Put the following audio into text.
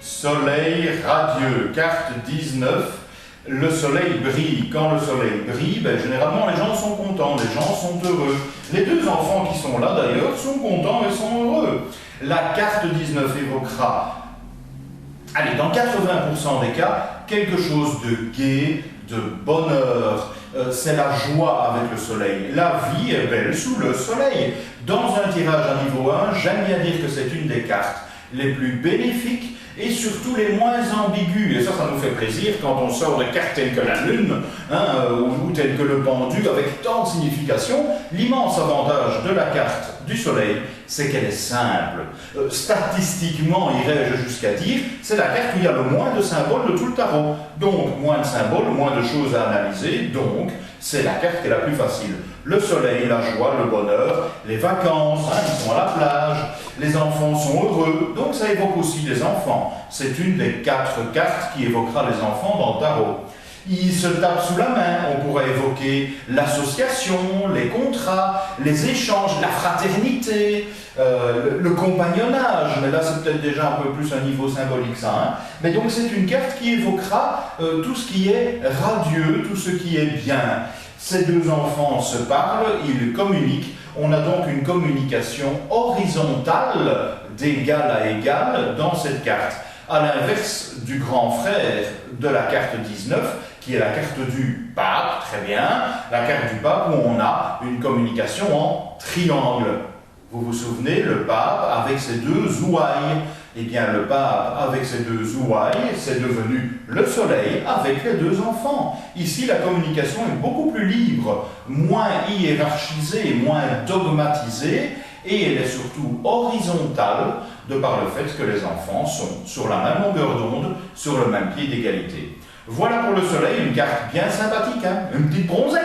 Soleil radieux, carte 19. Le soleil brille. Quand le soleil brille, généralement les gens sont contents, les gens sont heureux. Les deux enfants qui sont là d'ailleurs sont contents et sont heureux. La carte 19 évoquera, allez, dans 80% des cas, quelque chose de gai, de bonheur. C'est la joie avec le soleil. La vie est belle sous le soleil. Dans un tirage à niveau 1, j'aime bien dire que c'est une des cartes les plus bénéfiques et surtout les moins ambiguës. Et ça nous fait plaisir quand on sort de cartes telles que la lune, ou telles que le pendu, avec tant de signification. L'immense avantage de la carte du soleil, c'est qu'elle est simple. Statistiquement, irais-je jusqu'à dire, c'est la carte où il y a le moins de symboles de tout le tarot. Donc, moins de symboles, moins de choses à analyser, donc c'est la carte qui est la plus facile. Le soleil, la joie, le bonheur, les vacances, ils sont à la plage, les enfants sont heureux, donc ça évoque aussi les enfants. C'est une des 4 cartes qui évoquera les enfants dans le tarot. Il se tape sous la main, on pourrait évoquer l'association, les contrats, les échanges, la fraternité, le compagnonnage, mais là c'est peut-être déjà un peu plus un niveau symbolique ça. Mais donc c'est une carte qui évoquera tout ce qui est radieux, tout ce qui est bien. Ces deux enfants se parlent, ils communiquent, on a donc une communication horizontale d'égal à égal dans cette carte. À l'inverse du grand frère de la carte 19, qui est la carte du pape, très bien, la carte du pape où on a une communication en triangle. Vous vous souvenez, le pape avec ses deux ouailles, eh bien le pape avec ses deux ouailles, c'est devenu le soleil avec les deux enfants. Ici, la communication est beaucoup plus libre, moins hiérarchisée, moins dogmatisée, et elle est surtout horizontale, de par le fait que les enfants sont sur la même longueur d'onde, sur le même pied d'égalité. Voilà pour le soleil, une carte bien sympathique, une petite bronzette.